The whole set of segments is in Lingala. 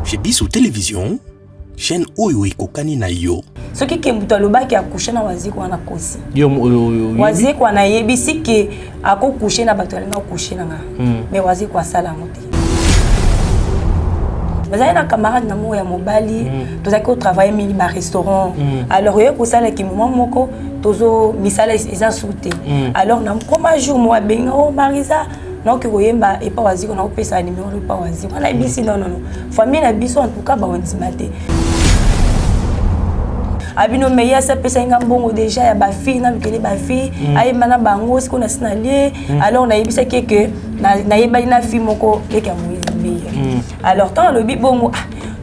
Chez Bissou Télévision, chaîne Oyo Ekokani na yo. Ce qui est mutaloba qui a couché na waziko wana kosi. Waziko wana yebisi ki ako couché na bato na couché na nga. Mais waziko asala ngote. Vous avez un camarade na mo ya mobali, tous avez travailler mini bar restaurant. Alors yo ko sala ki moment moko tozo misala isa souté. Alors na koma jour mo benga o Marisa. Non que voyemba et pas waziko na opesa numéro pas waziko. Na bisi non. Famille na biso en tout cas ba wantimate. Abino meya sa pesa nga mbongo déjà ya ba fille na mikele ba fille ay mana bango siko na sinalier alors na yebisa que na yeba na fille moko keke moyibi alors tant le bongo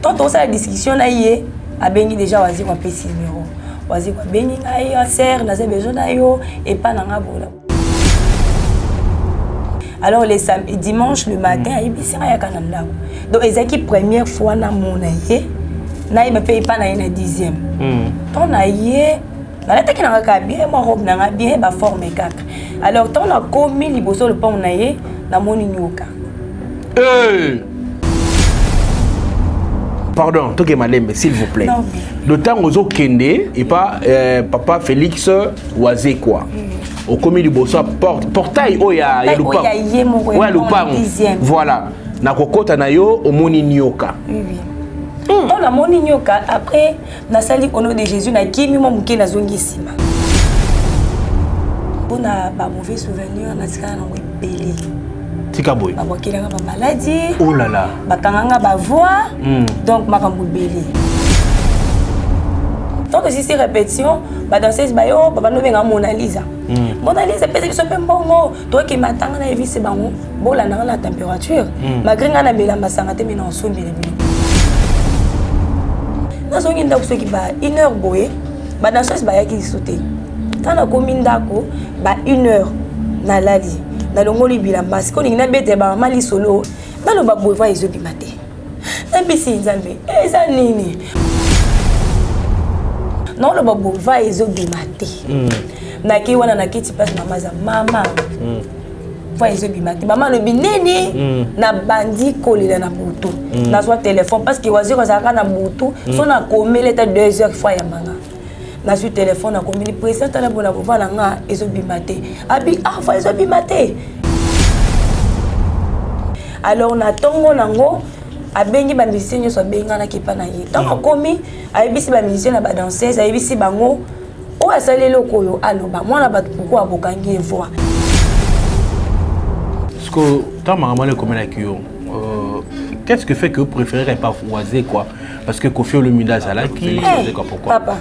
tant on sa discussion na yé abengi déjà waziko a pesi numéro waziko bengi ay sœur na ze besoin na yo et pas na nga bola. Alors les samedi dimanche le matin yebisa ya kananda donc ezaki première fois na monaye na me paye pas na une dixième. Ton aïe, na la qui n'a pas bien, ma robe n'a bien, ba forme kaka. Alors ton a commis liboso le pont naïe, na moni nyoka. Pardon, tout est malin, s'il vous plaît. Non. Le temps aux autres kende et pas papa Félix Oazé quoi. Au commis liboso portail oh ya lupa. Ouais lupa. Voilà. Na kokota na yo au moni nyoka. Oui. Dans la moninyoka après na sali au nom de Jésus na kimi mo muke na zongi sima. Bona ba mauvais souvenir na tika na ngibeli. Tika boy. Ba bokela ba maladie. Oh là là. Ba kanganga ba voix. Donc makambo beli. Donc si c'est répétition, ba danseuse ba yo ba no benga Mona Lisa. Mona Lisa pèse biso pe mbongo. Toi qui matanga na evisi bango, bola na la température. Malgré nga na bela masanga te mais na sombele bi. Dans une heure qui va 1 heure boye, bah dans ce baya qui sauté. Tant la commune d'ako, bah 1 heure na lali, na longoli bilamba, parce qu'on n'a bête bah mali solo, bah le bah boye va iso bimate. Nabisi nzambe, ça nini. Non le bah boye va iso bimate. Na ki wana na kiti passe mama. Fa iso bimate. Maman le bineni na bandi kolela na butu. Na soit téléphone parce que waziko zaka na butu, so na komele ta 2 heures fois ya manga. Na sur téléphone na komeli président na bona ko na nga iso bimate. Abi fa iso bimate. Alors na tongo nango abengi ba musicien so benga na kipa na ye. Tant komi ayebisi ba musicien na ba danseuse ayebisi bango o asalelo koyo aloba mwana ba pourquoi abokangi voix. Qu'est-ce que fait que vous préférez pas voiser quoi? Parce que Kofi Olomide Zalaki, pourquoi? Papa,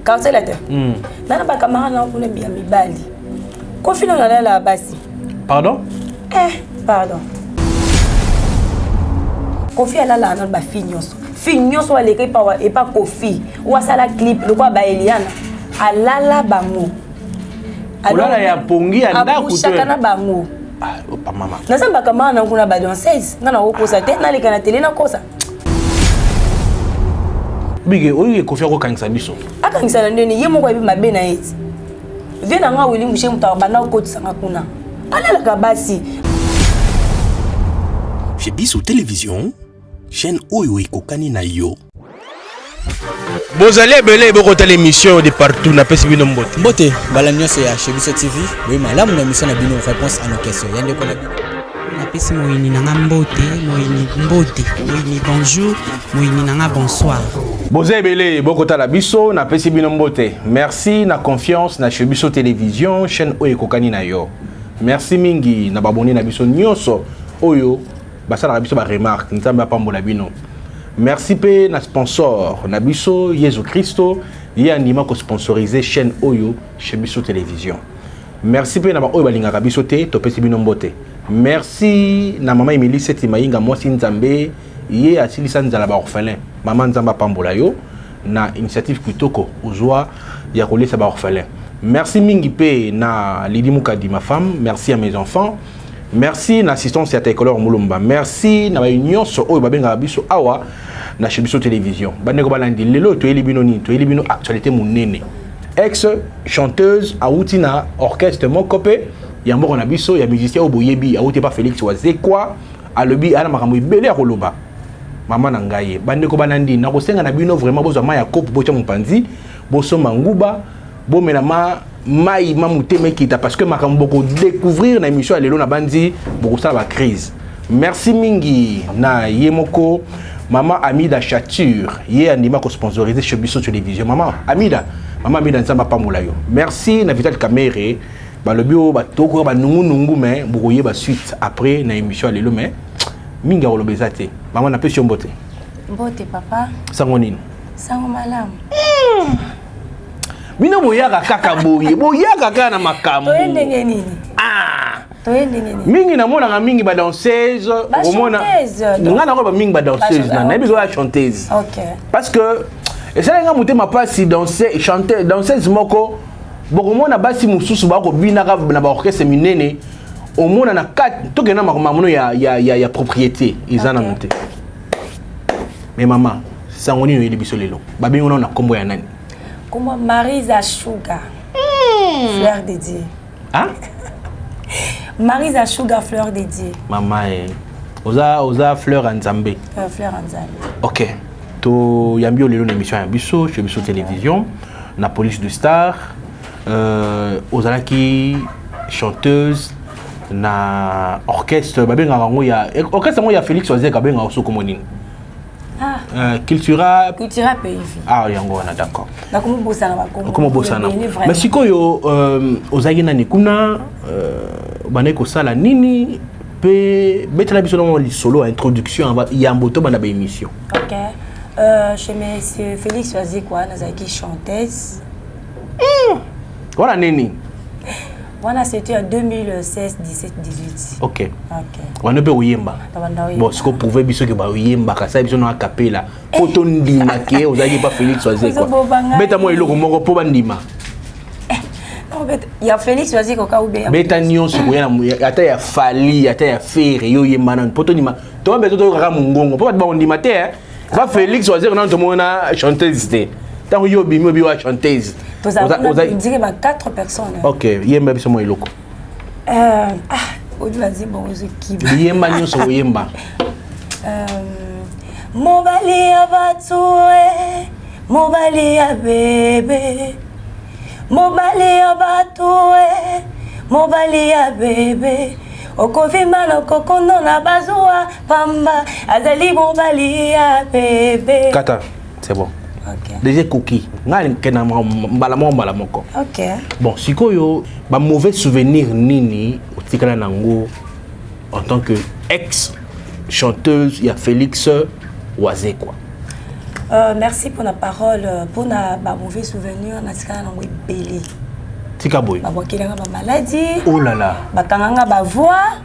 quand c'est la terre, n'a pas camarade n'a pas bien bali. Kofi n'a pas la base. Pardon? Pardon. Kofi a la n'a pas fignos. Fignos ou l'écrit pas et pas Kofi. Ou à ça la clip, le quoi ba Eliana. A la bango. Alors là il y a pongi à la couture. Chacun bango. Ah, pas maman. Na samba kama na kuna ba danseuse, na okosa te na leka na télé na kosa. Bige oyi Kofi ko kangisa biso. Akangisa na ndeni ye moko ebi mabe na eti. Vena nga wili mushe mutawa bana okotisa nga kuna. Ala la kabasi. Chez Bissou Télévision, chaîne Oyo Ekokani na yo. Vous allez belé beaucoup de l'émission de partout na pesi bino mbote. Mbote balanyo c'est chez Bissou TV. Oui, madame na mission na bino réponse à nos questions. Yande ko na na pesi moyini nanga mbote, moyini bonjour, moyini nanga bonsoir. Vous allez belé beaucoup de la biso na pesi bino mbote. Merci na confiance na chez Bissou Télévision, chaîne Oyo Ekokani na yo. Merci mingi na baboni na biso nyonso Oyo basala biso ba remarque nzamba pambola bino. Merci pe na sponsor Nabiso Yesu Christo y anima ko sponsoriser chaîne Oyo chez Bissou Télévision. Merci pe na ba Oyo balinga biso te to pesi bino mbote. Merci na mama Emily Seti Mainga mwasi nzambe ye asilisa nzala ba orphelin. Mama nzamba pambola yo na initiative kitoko ozwa ya kolesa ba orphelin. Merci mingi pe na Lidi Mukadi ma femme, merci à mes enfants. Merci na assistance ya Taïkolor Moulumba. Merci na union so oyo babenga biso awa na chez Bissou Télévision. Bandeko balandi lelo to elibino ni to elibino actualité munene. Ex chanteuse auti na orchestre Mokope ya mboko na biso ya musicien oboyebi auti pa Félix Oazé quoi alobi ala makambo ibele ya koloba. Maman nangaye. Bande ko banandi na ko senga na bino vraiment bozo maya kopo bocha mupanzi, boso manguba, bo menama mai mamute mekita parce que makambo ko découvrir na émission lelo na bandi boko sala ba crise. Merci mingi na yemoko Maman Amida Chature, ye andima ko sponsoriser chez Biso Télévision. Maman Amida nzamba pa mulayo. Merci na Vital Camere. Ba le bio ba toko ba nungu mais bokoye ba suite après na émission lelo mais minga o lobezate. Maman na pesi mbote. Mbote papa. Sango nini? Sango malamu. Bino boyaka kaka boye, boyaka kaka na makambo. Toyende nini? Toyende nini? Mingi na mona mingi ba danseuse, au mona. Ngana ko ba mingi ba danseuse na na biso ya chanteuse. OK. Parce que et ça nga mutema pasi danser chanter danseuse moko boko mona basi mususu ba ko binaka na ba orchestre minene au mona na kat to gena makomamono ya propriété izana monte. Mais maman, sango nini yeli biso lelo. Ba bingo na kombo ya nani? Comment Marisa Sugar, fleur de Dieu. Hein? Marisa Sugar, fleur de Dieu. Maman, oza fleur en Zambé. Fleur en Zambé. Ok. To yambio lelo l'émission ya biso, chez Biso Télévision, na police de star, ozalaki chanteuse na orchestre, babenga ngo ya orchestre ngo ya Félix Wazeka benga osoko monini. Cultura PIV. Ah, yango na d'accord. Na komo bosana ba komo. Komo bosana. Mais sikoyo ozaki nani kuna baneko sala nini pe betela biso na li solo introduction ya mboto bana ba émission. OK. Chez monsieur Félix Wazekwa nazaki chanteuse. Voilà nini. Voilà, c'était en 2016, 17, 18. OK. OK. On peut oyemba. Bon, ce qu'on pouvait biso que ba oyemba ka sa biso na capella. Poto ndima ke ozaki pas Félix Wazekwa. Beta mo eloko moko po bandima. Non, il y a Félix Wazekwa ka ube. Beta nyonso ko yana ata ya fali, ata ya fere yo yemba na poto ndima. To beto to ka mungongo. Po ba ndima te. Ba Félix Wazekwa na to mona chanteuse te. Tant yo bimi obi wa chanteuse. Vous avez dit 4 personnes. OK, yemba biso mo eloko. Vas-y, bon, qui yemba nyonso yemba. Mobali ya batue, mobali ya bebe. Mobali ya batue, mobali ya bebe. Okofima no kokondo na bazua pamba, azali mobali ya bebe. Kata, c'est bon. OK. Déjà cookie. Ngali kena mbala moko. OK. Bon, sikoyo ba mauvais souvenir nini otikala nango en tant que ex chanteuse ya Félix Wazekwa. Merci pour la parole, pour na ba mauvais souvenir na tikala nango belé. Tika boy. Ba bokelanga ba maladie. Oh là là. Ba kanganga ba voix.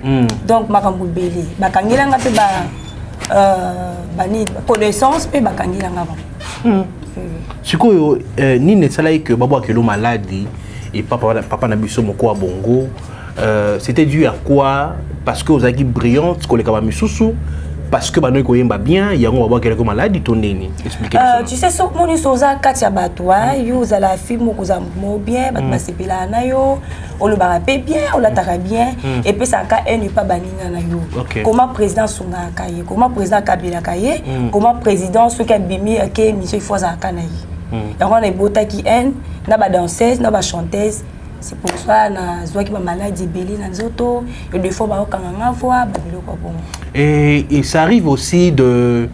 Donc makambo belé. Ba kangilanga pe bani connaissance pe ba kangilanga ba. Sikoyo nini salai que babo akelo maladie et papa na biso moko bongo c'était dû à quoi? Parce que ozaki brillante koleka ba misusu parce que banoy koyemba bien yango babo akelo maladie to nini expliquez-moi. Tu sais so moni soza katia batwa yo za la fille moko za mo bien bat basepela na yo on le barapé bien on l'attara bien et puis ça ka ne pas baninga na yo. Comment président Songa kaye, comment président Kabila kaye, comment président ceux qui bimi ke monsieur Foza kanayi. Donc on est bota qui en na ba danseuse na ba chanteuse. C'est pour ça na zwa ki ba maladie belé na nzoto et des fois ba okanga voix ba biloko bon. Et ça arrive aussi de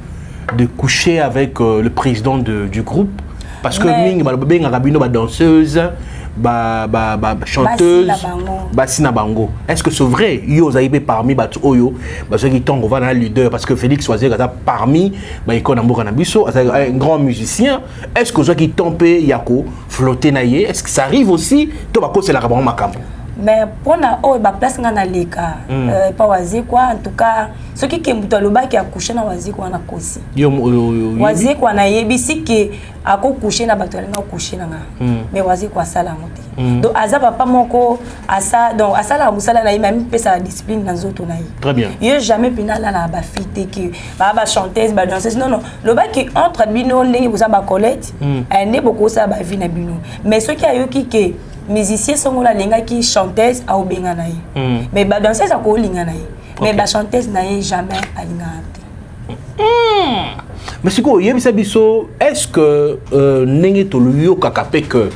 coucher avec le président du groupe parce que mingi ba benga kabino ba danseuse ba chanteuse basina bango. Est-ce que c'est vrai yo zaibé parmi batu oyo ba ceux qui tongo va na leader parce que Félix Wazekwa parmi ba ikona mboka na biso un grand musicien. Est-ce que ceux qui tombé yako flotter na ye? Est-ce que ça arrive aussi to ba ko c'est la ka makambo? Mais pour na o ba place nga na leka pas Wazekwa en tout cas ceux qui kembuto loba ki accoucher na Wazekwa na kosi Wazekwa na yebisi ke ako coucher na bato na coucher na mais Wazekwa sala ngote donc aza papa moko asa donc asala musala na même pesa discipline na nzoto na yi. Très bien. Yo jamais pina la ba fite que ba chanteuse ba danseuse non loba ki entre bino ndenge boza ba Colette ene boko sa ba vie na bino mais ceux qui ayoki ke musicien sont la linga qui chanteuse a obenga na ye mais ba danseuse a ko linga na ye mais ba chanteuse na ye jamais a linga. Mais c'est quoi, est-ce que n'est-ce que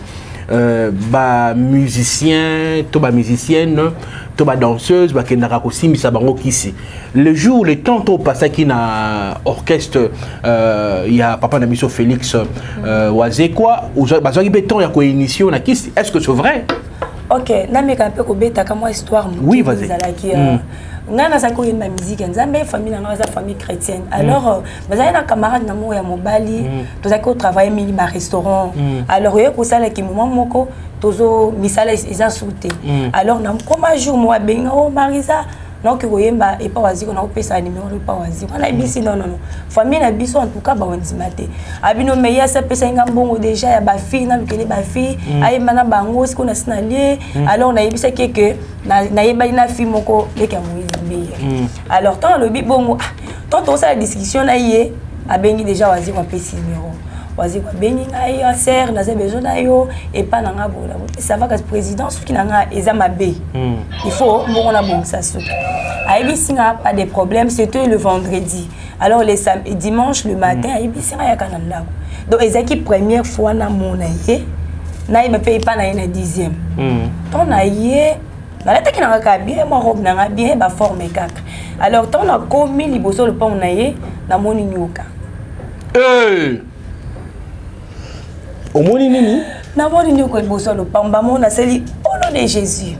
ba musicien, to ba musicienne, to ba danseuse, ba kendaka ko simbisa bango kisi. Le jour, le temps to passé qui na orchestre, il y a papa na biso Félix Wazé quoi, ba zo ki beton ya ko initiation na kisi. Est-ce que c'est vrai? OK, na me ka pe ko beta ka moi histoire. Oui, vas-y. Nana za ko yemba musique nzambe famille na za famille chrétienne. Alors bazali na camarade na mo ya mobali, to za ko travailler mini ba restaurant. Alors yo ko sala ki moment moko tozo misala isa souté. Alors na koma jour mo benga o Marisa donc koyemba et pas wazi na opesa numéro pas wazi. On bisi non. Famille na biso en tout cas ba ondimate. Abino meya sa pesa ngambongo déjà ya ba fille na bikele ba fille, ay mana bango siko na sinalie. Alors na yebisa que na yeba ina fille moko leka moyizi. Alors tant le bi bongo tant on sa discussion na yé abengi déjà wazi ko pesa numéro. Wazi ko bengi ngai a serre na besoin na yo et pas na ngabo. Ça va que président ce qui na nga ezama be. Il faut bon na bon ça sou. Aïbisi n'a pas de problème, c'était le vendredi. Alors les dimanche le matin Aïbisi ya kananda. Donc ezaki première fois na monaye na il me paye pas na une 10e. Ton aïe na la teki na ka bien mo robe na bien ba forme 4. Alors ton a commis liboso le pont naye na moni nyoka. Au moni nini? Na moni nyoka liboso le pont ba mona seli au nom de Jésus.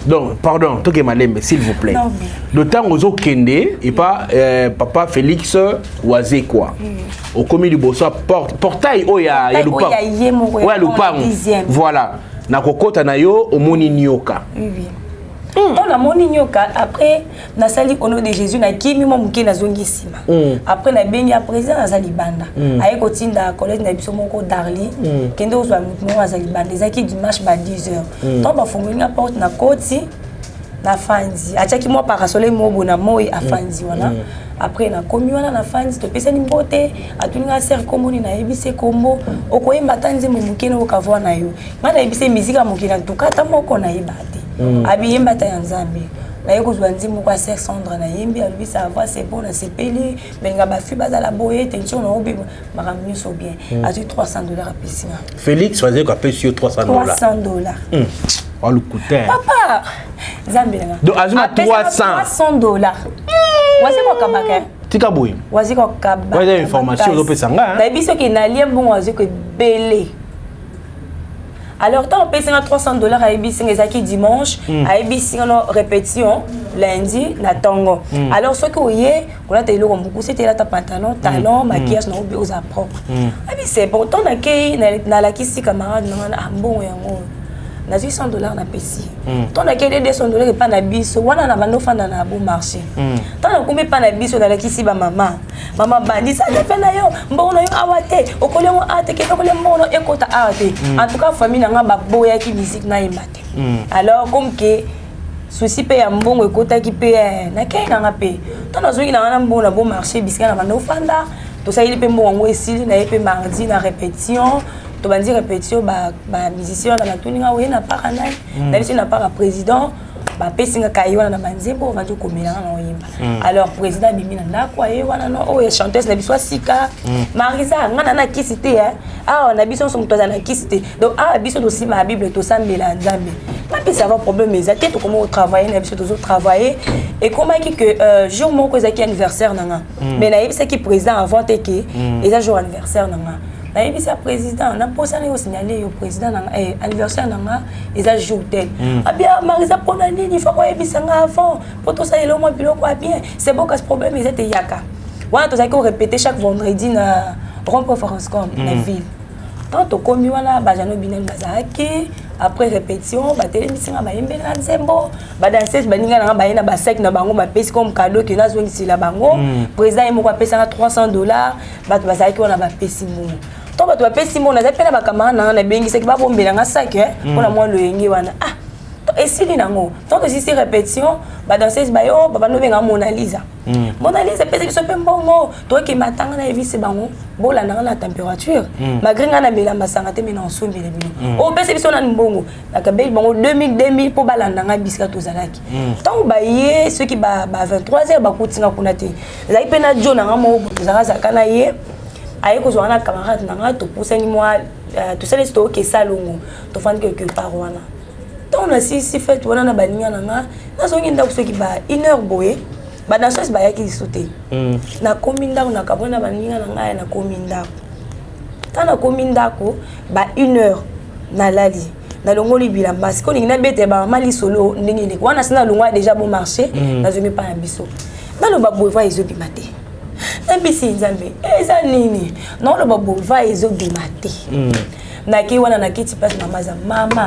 Donc, pardon, Toke Malembe, s'il vous plaît. Non, le temps aux autres Kende et pas papa Félix Wazé quoi. Au commis du Bossa portail où il y a Lupang. Ouais, Lupang. Voilà. Na kokota na yo au moni nyoka. Oui. Dans la moni nyoka après na sali au nom de Jésus na kimi mo muke na zongi sima. Après na bengi à présent na sali banda. Aye kotinda collège na biso moko Darli. Kende ozwa mutu na sali banda. Ezaki dimanche ba 10h. Tant ba fongoli na porte na koti na fanzi. Achaki mo parasole mo bona moi a fanzi wana. Après na komi wana na fanzi to pesa ni mbote atuninga ser komoni na ebise kombo okoyemba tanze mo muke na okavwa na yo. Mana ebise musique mo kina tukata moko na yebate. Abiyemba ta yanzambe na yeko zwanzimu kwa ser Sandra na yembi albi ça va c'est bon na sepeli benga ba fi bazala boye tension na obi maramio so bien a $300 à piscine. Félix faisait quoi paye sur $300. $300. Oh le coûté. Papa Zambela. Donc azuma $300. Wasi kwa kabaka. Tika boy. Wasi kwa kabaka. Ouais des informations au pesanga. Na biso ki na lien bon wasi ko belé. Alors, tant on paye $300 à Ibisi Ngezaki dimanche, à Ibisi répétition lundi, na Tongo. Alors, ce que vous voyez, on a télé beaucoup, c'était là ta pantalon, talon, maquillage, na oubli aux propres. Ah mais c'est bon, tant on a na la kisi camarade, na bon na $800 na pesi. Tant on a $200 et pas na biso, wana na bando fanda na bon marché. Tant on a combien pas na biso na la kisi ba maman. Maman bandi ça fait na yo, mbono yo awate, okole mo ate ke okole mbono ekota ate. En tout cas famille na ba boya ki musique na imate. Alors comme que souci pe ya mbongo ekota ki pe na kay na pe. Tant na zoki na mbongo na bon marché bisika na bando fanda, to ça il pe mbongo esili na pe mardi na répétition. To bandi répétition ba musicien na tuninga we na paranai. Na biso na para président. Ba pesinga kaiwana na banzebo vanjo komela na oyimba. Alors président bimi na ndako aye wana no o chanteuse na biso sika Marisa ngana na kisite ah na biso somo toza na kisite donc ah biso dosi ma bible to sambela nzambe pas pe ça va problème ezate to comment travailler na biso to travailler et comment que jour moko ezaki anniversaire nanga mais na yebisa ki président avant te ke eza jour anniversaire nanga na yebisa président na posa na yo signaler yo président na anniversaire nanga eza jour tel abia Marisa pona nini faut ko yebisa nga avant pour tout ça il au moins biloko bien c'est bon que ce problème ezate yaka wana to zaki répéter chaque vendredi na rond-point Foroscom na ville tant to komi wana ba jano binen bazaki après répétition ba télémission ba yembe na nzembo ba danseuse ba ninga na ba yena ba sec na bango ba pesi comme cadeau que na zwengi sila bango président yemo ko pesa $300 ba to bazaki wana ba pesi mo to ba pesi mo na za pena ba camarade na bengi seki ba bombela nga sac pour na moi le yengi wana ah Et si les nango, tant que si c'est répétition, bah danseuse bah yo, bah nous venons Mona Lisa. Mona Lisa peut-être que c'est pas bon, toi qui m'attends na vie c'est bon, bon la na température. Malgré nga na mela masanga te mais non so mbele bino. Oh peut-être que na mbongo, na kabel bon 2000 pour balanda nga bisika tozalaki. Tant ba yé ceux qui ba 23h ba kutinga kuna te. Zai pena jo na nga mo tozaka kana yé. Aye ko zo na camarade na nga to pousseni moi tout ça les stocks et salongo. To fan quelque part wana. On a si fait on a balinga nanga na so nginda kusoki ba 1 heure boye ba na so ba yaki sauter na kominda na kabona balinga nanga na kominda tana kominda ko ba 1 heure na lali na longoli bila parce que ninga bete ba mali solo ndingi ndiko wana sina longwa déjà bon marché na zo pas na biso na lo ba boiva ezobi maté na bisi nzambe eza nini na lo ba boiva ezobi maté na ki wana na kiti passe mama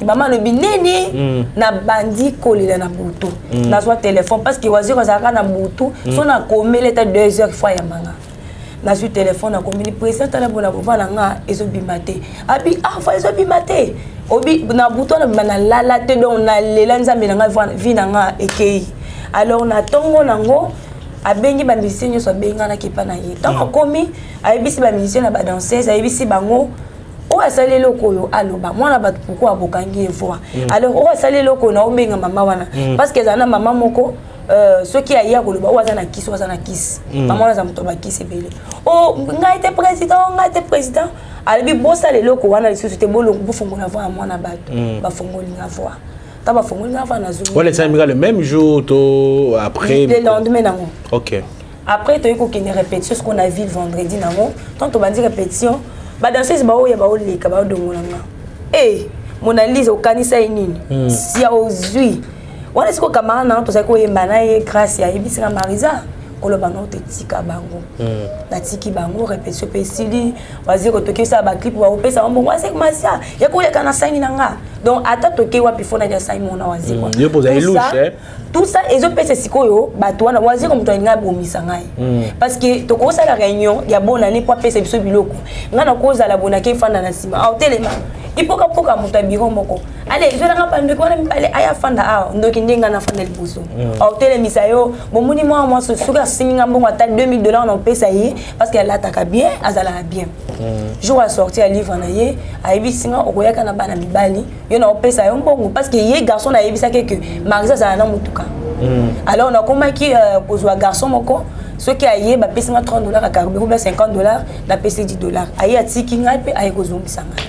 maman le bineni na bandi kolela na butu na soit téléphone parce que waziro zaka na butu so na komele ta 2 heures fois ya manga na sur téléphone na komeli président na bona ko vana nga ezobimate abi fa ezobimate obi na butu na lala te donc na lela nzambe na nga vina nga ekei alors na tongo nango abengi ba musicien nyo so benga na kipa na ye tant komi ayebisi ba musicien na ba danseuse ayebisi bango o asali loko yo aloba mwana batu pourquoi abokangi voix alors o asali loko na obenga mama wana parce que zana mama moko ceux qui aïa koloba o azana kiss mama wana za muto ba kiss ebele o ngai te président alibi bossa le loko wana lisusu te bolo bufungola voix mwana batu ba fungoli nga voix ta ba fungoli nga voix na zulu wala ça le même jour to après le lendemain nango OK après to yiko kine répétition ce qu'on a vu le vendredi nango tant to bandi répétition ba danseuse ba oya ba oleka ba odongolanga Mona Lisa okanisa nini si ya ozui wana siko kamara na to sako yemba na ye grâce ya ebisika Marisa koloba na otetika bango na tiki bango répétition pesili waziko tokisa ba clip wa opesa mbongo wase masia ya koleka na saini nanga donc ata toke wapi fona ya saini mona waziko yo poza elouche tout ça ezo pesa sikoyo bato wana waziko mto nga bomisa ngai parce que tokosa la réunion ya bonne année pour pesa biso biloko ngana koza la bonake fanda na sima au telema ipoka muta biro moko allez je la pande ko na mbale aya fanda a ndoki ndinga na fanda libuso au telemisa yo bomuni moi suka singa mbongo ata $2000 na pesa yi parce qu'elle ataka bien azala bien jour à sortir livre na ye ayebi singa okoyaka na bana mibali yo na pesa yo mbongo parce que ye garçon na yebisa que Marisa za na mutuka alors on a komaki kozwa garçon moko ceux qui aye ba pesa $30 à carburant $50 na pesa $10 aye atiki ngai pe aye kozombisa ngai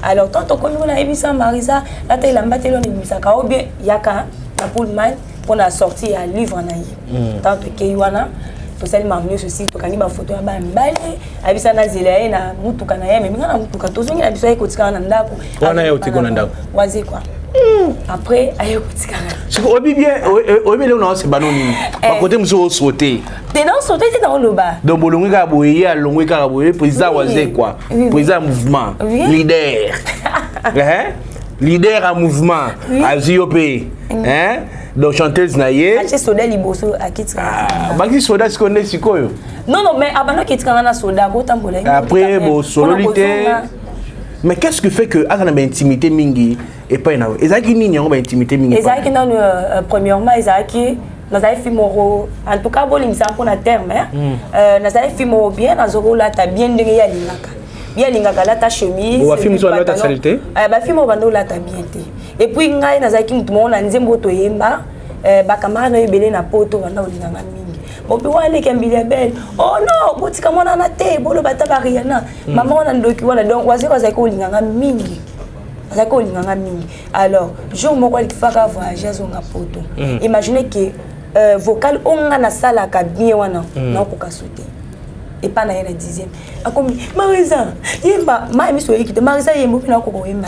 alors tant qu'on a ebisa Marisa la taille lambate lo nebisa ka ou bien yaka na Pullman pour la sortie à livre na ye tant que wana to sali mamnyo ceci to kani ba photo ya ba mbale abisa na zela na mutuka na ye mais ngana mutuka to zongi na biso ekotika na ndako wana ye otiko na ndako wazi quoi après aye kotika siko obi bien obi le na se banoni ba côté muso sauter te non sauter te dans le bas donc bolongi ka boye ya longi ka boye président wazi quoi président mouvement leader leader à mouvement azio pe donc chanteuse na ye ache soda liboso akitika baki soda sikonde sikoyo non mais abana kitika na soda ko tambola après bo sololité mais qu'est-ce que fait que agana ba intimité mingi et pas na ezaki nini ngo ba intimité mingi ezaki dans le premièrement ezaki nazali fimoro en tout cas bolimisa pour na terme nazali fimoro bien nazoko la ta bien ndenge ya linaka bien lingaka la ta chemise ou afimi so la ta saleté ba fimo bando la ta bien te et puis ngai nazaki mutu mo na nzembo to yemba ba kamara na yebele na poto banda olinganga mingi bon puis wale kembile belle oh non botika mona na te bolo bata bariana maman wana ndoki wana donc wazeko zako olinganga mingi zako olinganga mingi alors jour moko alifaka voyager zonga poto imaginez que vocal onga na sala ka bien wana na ko sauter et pas na yena 10e akomi Marisa yemba ma emiso yikite Marisa yembo pina ko yemba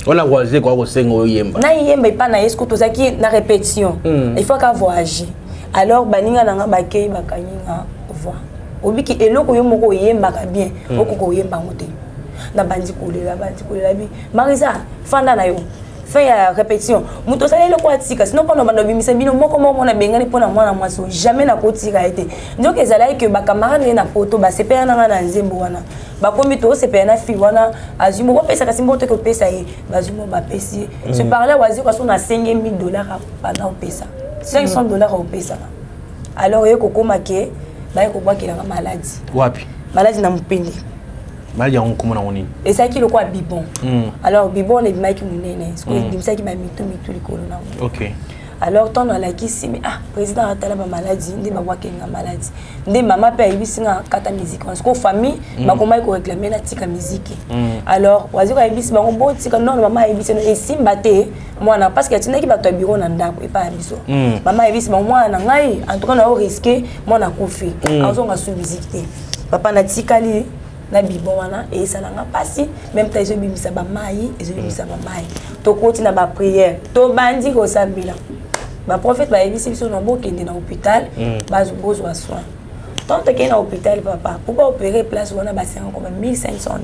on a voisé quoi au sengo yemba na yemba pas na esco to zaki na répétition il faut qu'à voyager alors baninga nanga bakei bakanyinga voix obiki eloko yo moko yemba ka bien okoko yemba ngote na bandi kolela bi Marisa fanda na yo fin ya répétition muto sala le kwa tika sinon pendant bando bimisa bino moko moko na bengani pona mwana mwaso jamais na kotika été donc ezala que ba camarade na poto ba sepena na na nzembo wana ba kombi to sepena fi wana azumo ba pesa kasi mbote ko pesa ye bazumo ba pesi se parler wazi kwa sona $5,000 pendant pesa $500 au pesa alors yeko komake ba yeko kwa kila maladie wapi maladie na mpindi maladie on comment on est et ça qui le quoi bibon alors bibon les mike munene ce que dit ça qui m'a mis tout likolo na OK alors tant dans la kisi mais président atala ba maladie ndé ba kwa kenga maladie ndé mama pe ibisinga kata musique parce que famille ba koma ko réclamer na tika musique alors wazi ko ibisi ba ngombo tika non mama ibisi no esimba te mwana parce que tinaki ba to bureau na ndako e pa biso mama ibisi ba mwana ngai en tout cas na risquer mwana kufi azonga su musique te papa na tikali na bibon wana et ça n'a pas si même ta ezo bimisa ba mai ezo bimisa ba mai to koti na ba prière to bandi ko sambila ba prophète ba ebisi biso na bokende na hôpital ba zobozwa soin tant que na hôpital papa pour pas opérer place wana ba c'est encore $1,500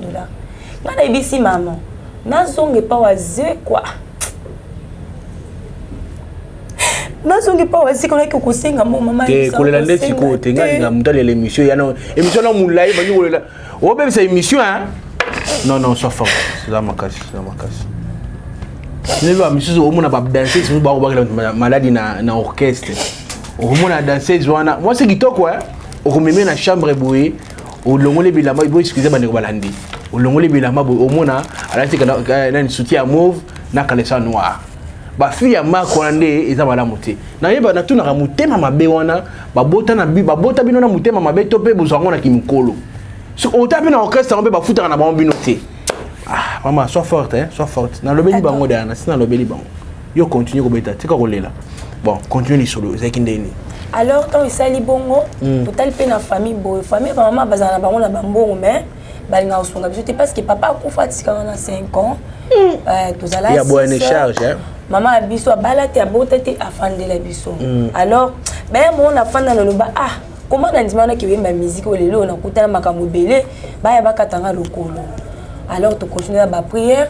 ngana ebisi maman na zonge pa waze quoi nazongi pa wasi kona ko kusenga mo mama te kolela ndeti ko tenga nga mutale l'émission yana émission na mulai banyi kolela o bebe c'est émission hein non sois fort c'est ma casse ne va monsieur o mona ba danser c'est ba ba maladie na orchestre o mona danser wana moi c'est kitoko hein o komeme na chambre boye o longole bilamba bo excusez ba ne ko balandi o longole bilamba bo o mona alati na soutien mauve na kalesa noir ba fille ya mako ndé eza malamu te na yeba na tuna ka mutema mabe wana babota na bi babota bino na mutema mabe to pe bozango na kimikolo so on tape na orchestre on pe ba futa na ba bino te maman sois forte hein sois forte na lobeli bango dana sina lobeli bango yo continue ko beta tika ko lela bon continue les solo ezaki ndeni alors quand isali bongo total pe na famille famille ba maman bazana bango na bambongo mais balinga osonga biso te parce que papa akufa tika na 5 ans tozala il y a bonne charge hein maman abiso abala te abota te afandela biso alors ben mon afanda na loba comment ndima na kiwemba musique olelo na kutana makambo belé baya bakatanga lokolo alors to continuer ba prière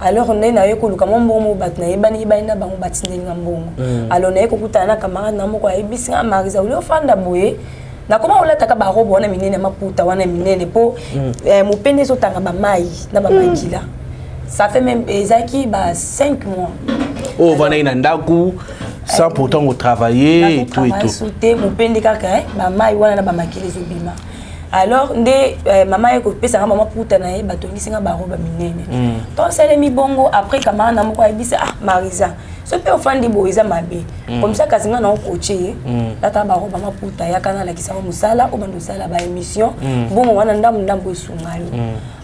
alors on est na yeko luka mbongo batna yebani na bango batindelinga mbongo alors na yeko kutana camarade na moko ayibisinga Marisa uli ofanda boye na koma olataka ba robo wana minene maputa wana minene po mopende so tanga ba mai na ba makila ça fait même ezaki 5 mois oh vana na ndaku sans pourtant au travailler et tout souté mopende kaka ba mai wana na ba makila zobima alors ndé maman yeko pesa maman puta na ye batongisinga ba roba minene donc c'est mi bongo après camarade na moko ayibisa Marisa so pe ofandi boiza mabe comme ça kazinga na coacher tata ba roba maputa yakana la kisama musala o bando sala ba émission bongo wana ndambo esungayo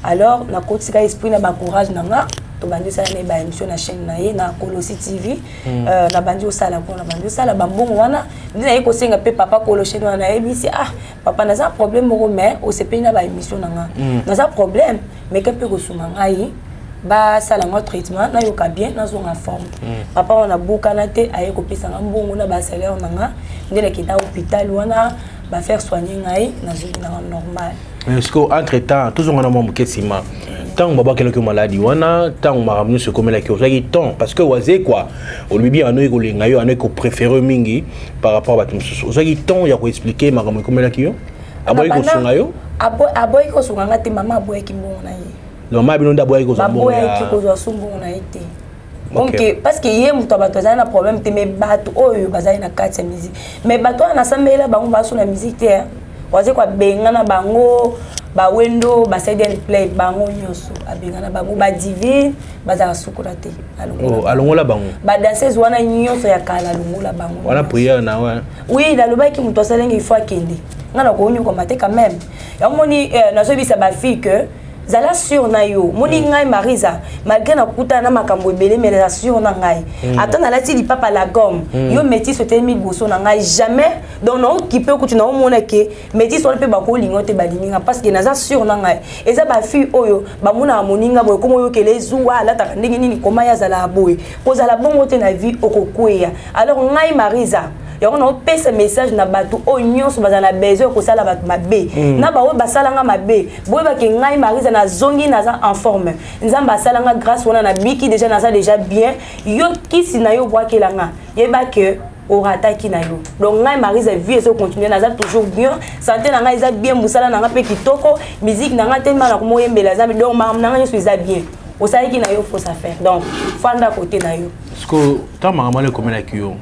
alors na kotika esprit na ba courage nanga to bandi sala na ba émission na chaîne na ye na Kolosi TV na bandi osala ko na bandi osala ba bongo wana ndina yeko senga pe papa Kolosi na ebisi papa naza problème moko mais o sepe na ba émission nanga naza problème mais que pe ko sunga ngai ba sala ngo traitement na yoka bien na zonga forme papa wana buka na te ayeko pesa mbongo na ba salaire nanga ndela kita hôpital wana ba faire soigner ngai na zonga normal est-ce que entre temps tous on a mon kesima tant baba quelques maladies wana tant maramnu se comme la qui osaki temps parce que wazé quoi on lui bien anoy ko lenga yo anoy ko préférer mingi par rapport à tout ça osaki temps ya ko expliquer maramnu comme la qui yo aboy ko sunga yo aboy ko sunga ngati mama aboy ki mbongo na ye no mabi no ndaboy ko sunga mbongo ya ki ko zo sunga na ite donc parce que yé muto bato za na problème te mais bato oyo bazali na kati ya musique mais bato na sambela bango ba suna musique te wazé kwa benga na bango ba wendo ba side play bango nyoso abengana bango ba divine baza sukura te alongola bango ba danseuse wana nyoso ya kala alongola bango wana prière na wa oui la loba ki muto salenga il faut akende ngana ko onyo ko mate quand même ya moni na so bisa ba fille que zala sur na yo moni ngai Marisa malgré na kuta na makambo ebele mais la sur na ngai attends la ti li papa la gomme yo métis sote mi boso na ngai jamais donc non qui peut que tu na mona ke métis so pe ba ko lingote ba lininga parce que naza sur na ngai eza ba fille oyo ba mona moninga boy comme yo kele zuwa la ta ndenge nini koma ya zala boy ko zala bongo te na vie okokweya alors ngai Marisa yango na opesa message na bato o nyonso bazana besoin ko sala bato mabe na ba o basalanga mabe boye ba ke ngai Marisa na zongi naza en forme nzamba asalanga grâce wana na biki déjà naza déjà bien yo kisi na yo bwakelanga yeba ke orata ki na yo donc ngai Marisa vie so continuer naza toujours bien santé na ngai za bien musala na nga pe kitoko musique na nga tellement na ko moyembela za donc mam na nga yo za bien au savez qu'il n'a eu faut ça faire donc fanda côté na yo parce que tant maman le comme la kio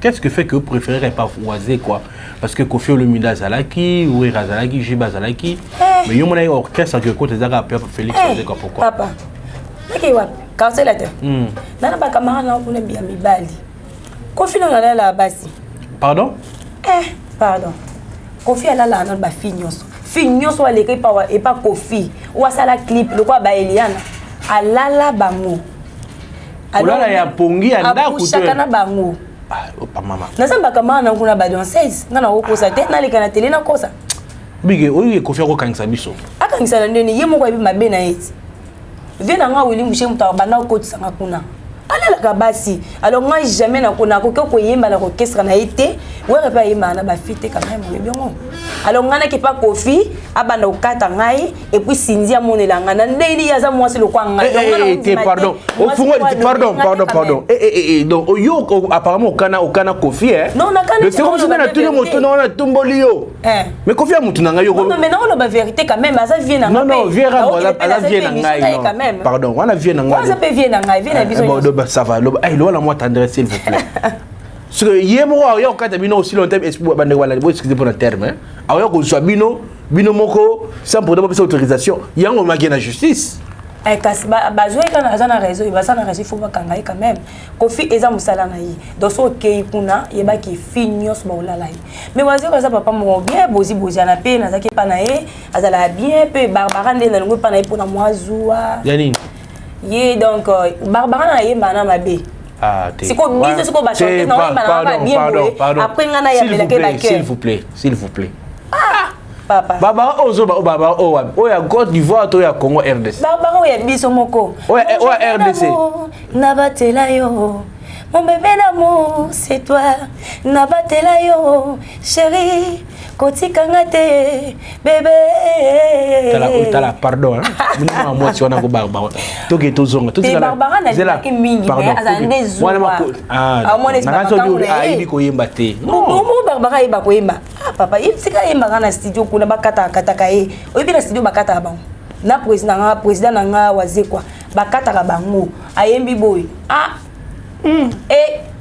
qu'est-ce que fait que vous préférez pas voiser quoi parce que Kofi Olomide Zalaki ou Razalaki Jiba Zalaki mais yo mon orchestre que côté Zaka Félix quoi pourquoi papa OK wa quand c'est la terre nana ba camarade na kuna bien mibali Kofi na la basi pardon pardon Kofi ala la na ba finyoso finyoso wa leke pa et pas Kofi ou sala clip le quoi ba Eliana alala bango alala ya pongi anda kuto chakana bango pa mama nasamba kama na kuna ba danseuse ngana okosa te na leka na tele na kosa bige oyi Kofi ko kangisa biso akangisa na ndeni ye moko ebi mabe na eti vena nga wili mushe muta bana ko tsanga kuna ala la basi alors moi jamais na kuna ko ko yemba na orchestre na été ouais pas yemba na ba fite quand même bien bon alors ngana ki pa Kofi abanda okata ngai et puis Cindy amonela ngana ndeni yaza mwasi lo kwa ngai pardon au fond pardon donc yo apparemment okana Kofi non le c'est comme si na tout le monde na tomboli yo mais Kofi a mutu na ngai yo non mais non la vérité quand même ça vient na non viens ala vient na ngai pardon on a vient na ngai ça peut vient na ngai vient na biso ça va la moi tendresse s'il vous plaît parce que yemo yo kata bino aussi longtemps espoir bande wala bo excusez pour le terme hein ayo ko so bino moko sans pour demander autorisation yango maki na justice kasi bazwe kana azana réseau bazana réseau faut pas kangai quand même Kofi eza musala na yi donc so kei kuna yeba ki finios ba olala yi mais wazi ko za papa mo bien bozi na pe na zaki pa na ye azala bien pe Barbara ndena ngo pa na ye pona mwazua yani ye donc Barbara na ye mana mabe siko biso siko ba chanter na ba bien après ngana ya beleke ba cœur s'il vous plaît papa baba ozo baba o ya Côte d'Ivoire to ya Congo RDC baba o ya biso moko o RDC nabatela yo mon bébé d'amour c'est toi nabatela yo chérie kotika ngate bébé tala pardon hein moi si on a ko Barbara to ke to zonga to Barbara na zaki mingi mais azande zuwa na so bi aidi ko yemba te non Barbara iba ko yemba papa sika yemba na studio kuna bakata kataka ye oyibi na studio bakata bango na président nga waze kwa bakata ka bango ayembi boy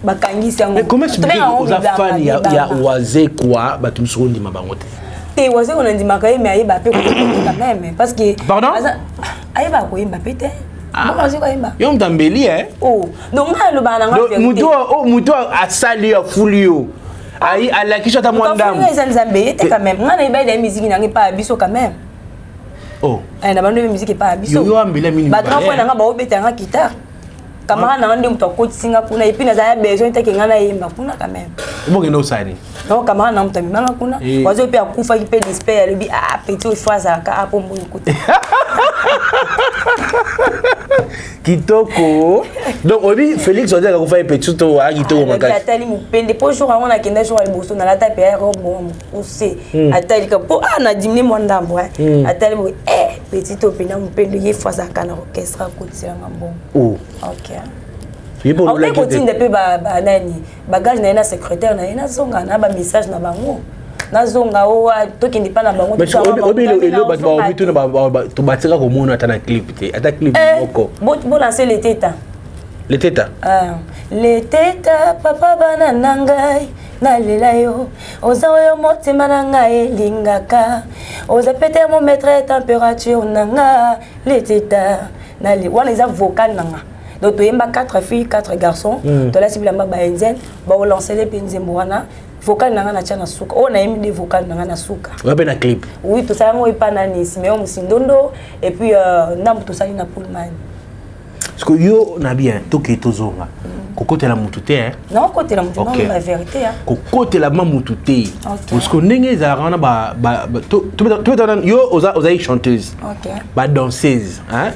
bakangisi yango mais comment expliquer aux fans ya waze kwa batumsoko ndima bango te waze on ndima ka yemba ayeba pe ko quand même parce que pardon ayeba ko yemba pe te waze ko yemba yo mtambeli donc nga lo bana nga vérité muto asali ya fulio ai alakisha ta mwandamu nga nzambe te quand même nga na iba de musique na ngi pa biso quand même na bando de musique pa biso yo ambela mini ba grand fois na nga ba obeta nga guitare kamara na ngande muto ko tsinga kuna epi na za besoin te ke ngana yemba kuna quand même bonge no sani non kamara na muto manga kuna wazo pe akufa ki pe despair le bi petit fois za ka apo mbongo kote kitoko donc obi Félix on dit que fa petit to a kitoko makasi atali mupende po jour on a kenda jour liboso na la tape ya robo ose atali ka po na dimne mo ndambo atali mo petit to pena mupende ye fois za kana orchestre kote nga mbongo OK Yebo lo la kote pe ba nani bagage na ina secrétaire na ina zonga na ba message na bango nazonga owa tokindi pa na bango mais obi elo ba obi to na ba to batira ko mona ata na clip te ata clip moko bon lancer les teta les teta papa bana nangai nalela yo ozayo motema nangai lingaka oza pété mon maître température nanga les teta nali wana eza vocal nanga donc toyemba 4 filles 4 garçons to la cible ba enzen ba lancer les penzembo wana vocal nanga na chana suka on a mis des vocales nanga na suka ouais ben na clip oui tout ça ngo ipana ni Simeon Musindondo et puis ndambu to sali na Pullman parce que yo na bien to ke to zonga kokote la mutu te non kote la mutu non la vérité kokote la mutu te parce que ndenge za rana ba to yo oza chanteuse ba danseuse hein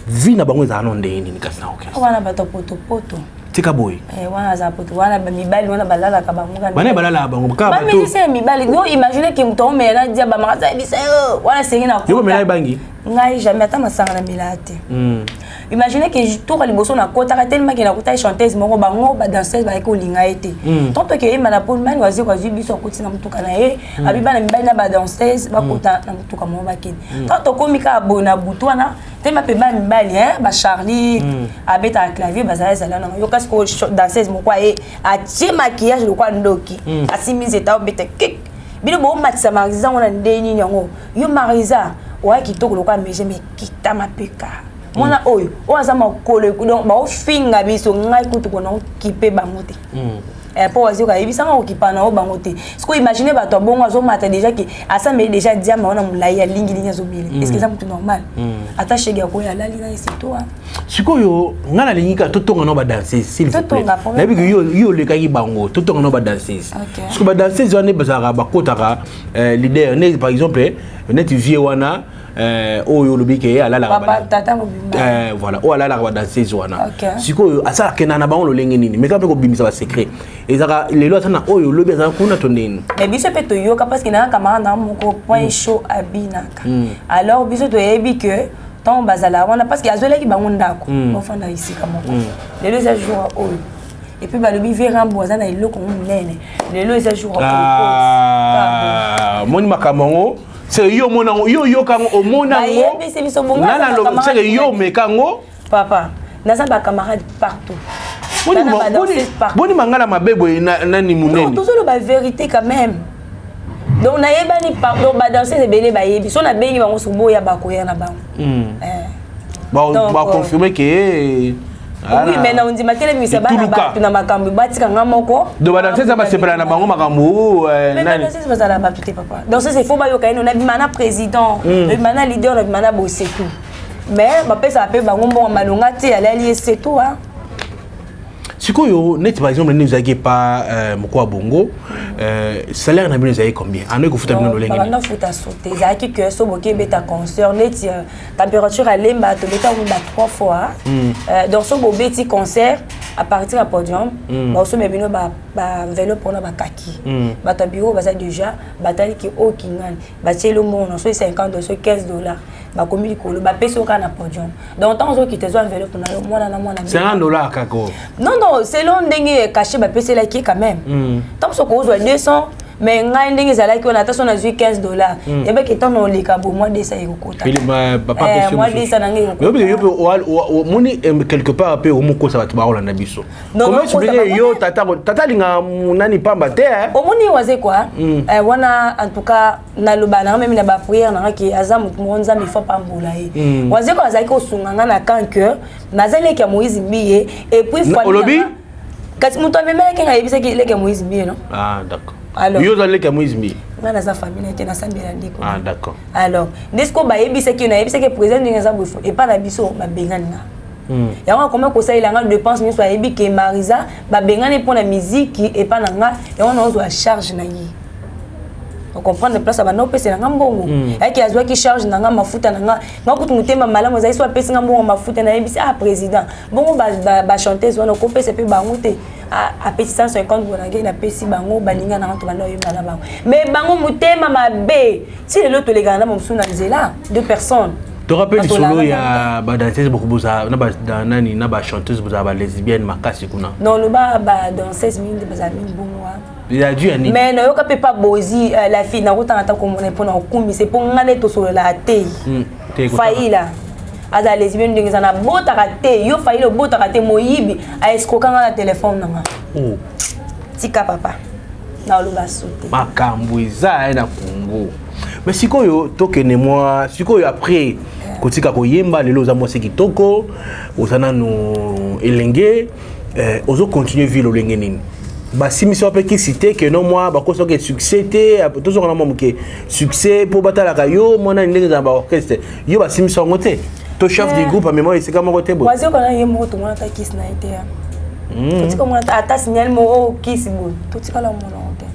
vie na bango za non ndenge ni kasna wana ba to poto tika boy wana za poto wana mibali wana balala ka bango kana bana balala bango ka bato ba c'est mibali no imagine que mto me na dia ba makaza bisa wana sengi na yo melai bangi ngai jamais ata masanga na milate imagine que tout le bosso na kota tellement que na kota chanteuse moko bango ba danseuse ba ko linga été tant que yema na Paul man wazi kwa biso koti na mtuka na ye abiba na mibali na ba danseuse ba kota na mtuka mo ba kini tant to komika abona butwana tema pe ba mibali ba Charlie abeta clavier bazala zala na yo kasi ko danseuse moko e a ti maquillage le kwa ndoki asimize ta obete kik bino bo matisa Marisa wana ndeni nyango yo Marisa wa kitoko le kwa meje me kita mapeka mwana oyo oza makolo donc ba ofinga biso ngai kutu kona kipe bangote po wazi ka ebisanga okipana o bangote siko imaginer bato bongo azo mata déjà que asa me déjà dia ma wana mulai ya lingi linya zo bile est-ce que ça mutu normal attaché ga ko ya lali na c'est toi siko yo ngana lingika totonga no ba danser s'il vous plaît na bi yo le kaki bango totonga no ba danser siko ba danser wana bazaka ba kotaka leader ne par exemple net vie wana oyo lobike ala la voilà o ala la ba danser wana siko asa kena na bango lolenge nini mais quand ko bimisa ba secret ezaka lelo sana oyo lobi ezaka kuna tonene mais biso pe to yoka parce que na camarade na moko point chaud abinaka alors biso to yebi que tant bazala wana parce que azola ki bango ndako ofanda ici comme lelo za jour oyo et puis balobi vera mboza na eloko munene lelo za jour moni makamongo c'est yo monango yo kango o monango nana lo c'est yo mekango papa naza ba camarade partout boni mangala mabebo nani munene non tout la vérité quand même donc na yebani pardon ba danser c'est belé ba yebi so na bengi bango subo ya ba koya na bango ba confirmer que oui mais na ndima tele mi seba na ba na makambo batika ngamoko do ba danser ça ba sepela na bango makambo nani danser ça za ba tout papa donc c'est faut ba yo kaino na bimana président na bimana leader na bimana bossé tout mais ba pesa pe bango mbongo malonga ti alali c'est tout hein. Sikoyo net par exemple nous avons pas moko bongo salaire na bino zaye combien ano ko futa bino lolenge na futa sauter zaki que so boké beta concert net température à lemba to beta ou 3 fois donc so bo beti concert à partir à podium ba so bino ba vélo pour na ba kaki ba ta bureau ba ça déjà batali ki o kingani ba telo mono so $50 so $15 ba komi likolo ba peso ka na podium donc tant zo ki te zo vélo pour na mwana na mwana $50 kako non selon ndenge caché ba pese la ki quand même tant so ko zo 200 mais ngai ndenge za la ki on attention na $15 et ben que tant on les kabo moi de ça ikokota papa question moi de ça nangi yo moni quelque part peu au moko ça va te ba Rolanda biso comment tu veux yo tata linga nani pamba te au moni waze quoi wana en tout cas na lobana même na ba prière na ki azamu monza mi faut pas mbula e waze ko azaki osunganga na kan que nazale ki Moïse Mbiye et puis fois kasi muto amemela ki ngayebisa ki leke Moïse Mbiye non d'accord alors yo zaleka Moïse Mbiye na za famille te na sambela ndiko d'accord alors nesko ba yebisa ki na yebisa ki président ngeza bofo et pas na biso ba bengana yango comment ko ça il a dépense ni so yebi ke Marisa ba bengana pour la musique et pas na nga yango na zo a charge na yi on comprend de place ba no pese na ngambongo yaki azwa ki charge na nga mafuta na nga ngakutu mutema malamu za iso pese ngambongo mafuta na yebisa président bongo ba chanteuse wana ko pese pe ba ngute à petit 150 bonagé na pesi bango baninga na to bana yeba na bango mais bango mutema mabe si le loto les gars momsu na nzela deux personnes tu rappelles solo ya ba danseuse beaucoup boza na ba nani na ba chanteuse boza ba lesbienne makasi kuna non le ba danseuse mingi baza mingi bongo il a dû ani mais no yoka pe pas bozi la fille na rota ngata ko mona pona okumbi c'est pour ngane to solo la te faila aza lesbienne ndenge na bota kate yo faila bota kate moyibi a escroquanga na téléphone nanga tika papa na loba sauter makambo eza na Congo mais sikoyo tokene moi sikoyo après kotika koyemba lelo za mwasi kitoko osana no elenge ozo continuer vivre olenge nini basimisi wape ki cité que non moi bakoso ke succès te tozo kana mo ke succès pour batala ka yo mona ndenge za ba orchestre yo basimisi ngo te to chef du groupe mais moi c'est comme côté bon wazi kana yemo to mona ta kiss na été totika mona ata signal mo kiss bon totika la mona onte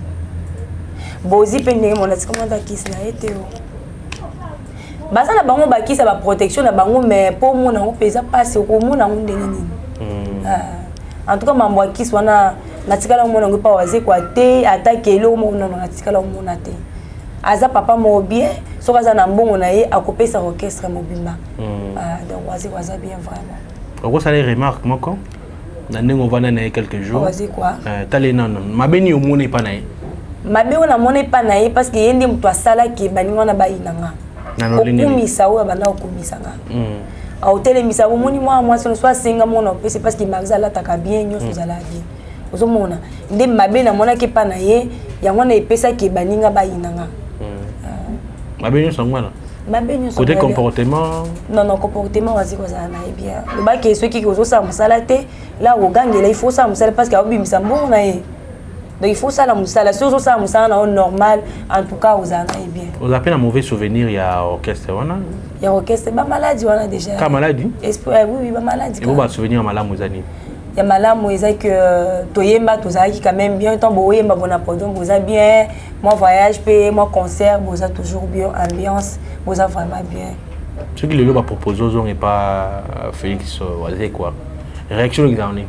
bozi pende mona tika mona ta kiss na été basa na bango ba kiss ba protection na bango mais pour mona ngo pesa passe ko mona ngo ndenge nini en tout cas mambo akisi wana natikala omona ngo pa waze kwa te atake elo omona natikala omona te aza papa mo bien soka za na mbongo na ye akopesa orchestre mobimba donc waze bien vraiment oko ça les remarques moko na ndenge ovanda na ye quelques jours waze quoi tale nano mabeni omona pa na ye mabe ona mona pa na ye parce que yende mtu asala ki baninga na bayinanga okumisa oyo banda okumisa nga aotelemisa omoni mwa soit singa mona c'est parce que Marisa lataka bien nyonso zala bien ozomona nde mabe na mona ke pa na ye yango na epesa ki baninga bayinanga mabe nyonso ngwana mabe nyonso côté comportement non comportement wazi ko za na bien le ba ke ceux qui ozo sa musala te là au gangela il faut ça musala parce que obimisa mbongo na ye. Donc il faut ça la musala. Si on ça musala na normal, en tout cas aux années bien. Vous avez un mauvais souvenir il y a orchestre wana? Il y a orchestre, ba maladie wana déjà. Ka maladie? Oui, ba maladie. Et vous ba souvenir malamu zani? Il y a malamu ezai que toyemba tozaki quand même bien tant boyemba bona podium boza bien. Moi voyage pe, moi concert boza toujours bien, ambiance boza vraiment bien. Ce qui le va proposer aux gens et pas Félix Wazé quoi. Réaction examen.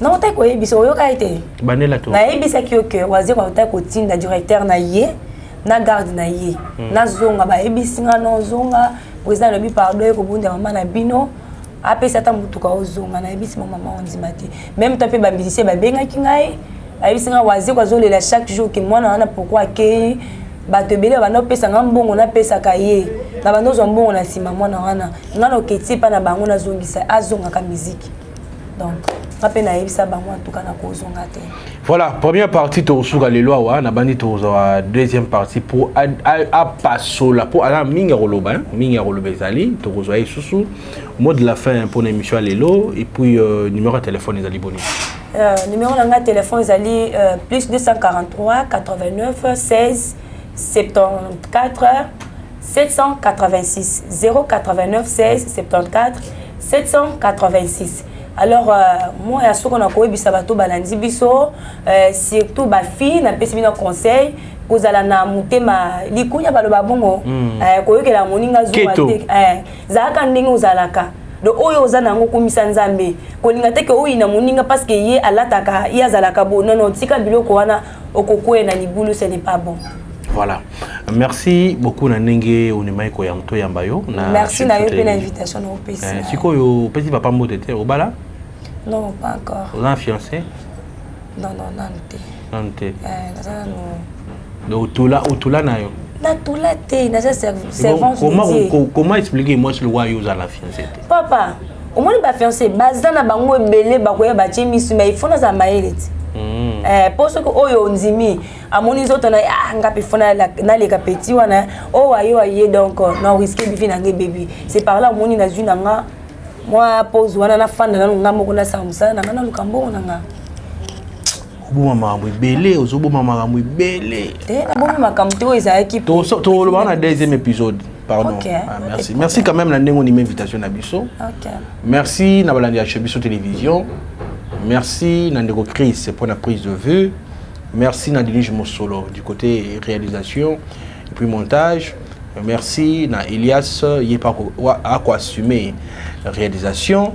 Non, tu as biso yo kaite. Banela to. Na ebisa ki que wazi kwa ta ko tinda directeur na ye, na garde na ye. Na zonga ba ebisinga no zonga, président le bi pardon ko bunda mama na bino. Apesa ta mutuka ozonga na ebisi mama ondimati. Même ta pe ba musicien ba benga ki ngai. Ebisinga wazi kwa zolela chaque jour que moi na pourquoi ke ba te bele ba no pesa ngambongo na pesa ka ye. Na bando zo mbongo na sima mwana wana. Ngano keti pa na bango na zongisa azonga ka musique. Donc voilà, première partie de la loi, na bandi toza deuxième partie pour à passola pour ala minga roloba zali toza isusu mot de la fin pour l'émission lelo et puis numéro de téléphone zali boni. Numéro de téléphone zali plus 243 89 16 74 786 089 16 74 786. Alors moi à ce qu'on a koyebi sabato balandi biso surtout ba fille na pesi bino conseil kozala na mutema likunya baloba bongo koyokela moninga zuwa te zaka ndenge ozalaka do oyo ozana ngo komisa nzambe kolinga te ke oyi na moninga parce que ye alataka ye azalaka bo non tika biloko wana okokoye na libulu ce n'est pas bon. Voilà. Merci beaucoup Nanenge Onemaï Koyamto Yambayo. Merci na yo pe l'invitation au PC. Siko yo petit papa modete au bala? Non, pas encore. Vous avez fiancé? Non, nante. Nante. Donc Otula na yo. Na tula te, na servante. Comment expliquer moi sur le roi yo za la fiancé? Papa, au moins ba fiancé, bazana bango ebele bakoya ba chemisu mais il faut na za maeleti. Pour ce que oyo nzimi amoni zoto na ngapi fona na les kapeti wana o ayo aye donc na risque bifi na nge baby c'est par là moni na zuna nga moi pose wana na fanda na ngambo kuna samsa na ngana lukambo na nga obo mama mbele ozobo mama mbele te na bomi makamto eza équipe to le na deuxième épisode pardon. Okay. Merci merci quand même na ndengo ni invitation na biso. OK. Merci na balandi ya Chebiso télévision. Merci Nandego Chris pour la prise de vue. Merci Nadelige Mosolo du côté réalisation et puis montage. Merci na Elias Yepako à quoi assumer réalisation.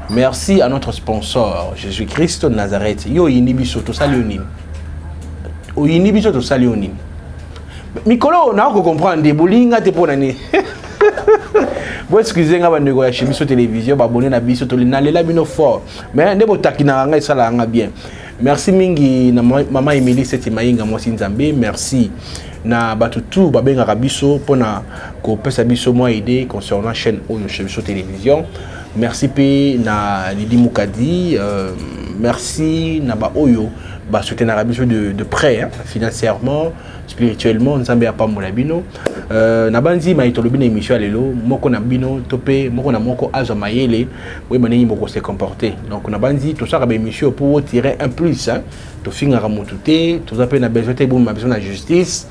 Merci à notre sponsor Jésus-Christ de Nazareth. Yo inibiso to salionim. O inibiso to salionim. Mikolo na ko comprendre bolinga te ponani. Bon excusez nga bandeko ya Chebiso télévision ba abonner na biso to na lela bino fort mais ndebo takina nga isala nga bien. Merci mingi na mama Emily Seti Mainga mwasi Nzambe, merci na batutu ba benga biso pona ko pesa biso moi idée concernant chaîne Oyo Chebiso télévision. Merci pe na Lidi Mukadi, merci na ba Oyo ba soutenir biso de près hein, financièrement, spirituellement Nzambe a pas molabino. Na banzi ma itolobina émission lelo moko na bino topé moko na moko azo mayele oui mané moko se comporter donc na banzi tout ça ka émission pour tirer un plus hein to finga ramotuté tout ça pe na besoin te bon ma besoin de justice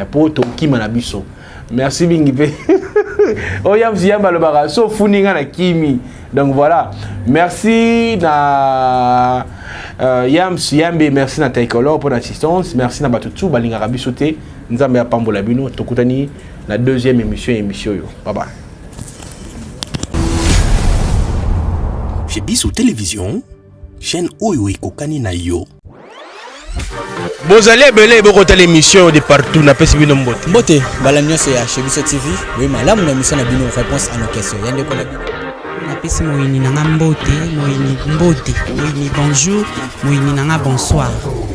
pour to kima na biso merci bingi pe oyam ziyamba le bara so funinga na kimi donc voilà merci na Yambe, merci na Taïkolo pour l'assistance, merci na Batutu, Balinga Rabisote, Nzambe Apambola Bino, Tokutani, la deuxième émission yo. Bye bye. Chebiso télévision, chaîne oyo ekokani na yo. Bozali ebele bokota l'émission de partout na pesi bino mbote. Mbote bala nyonso ya chez Biso TV oui malamu na émission na bino réponse à nos questions yande ko na bino napesi moyini nanga mbote moyini bonjour moyini nanga bonsoir.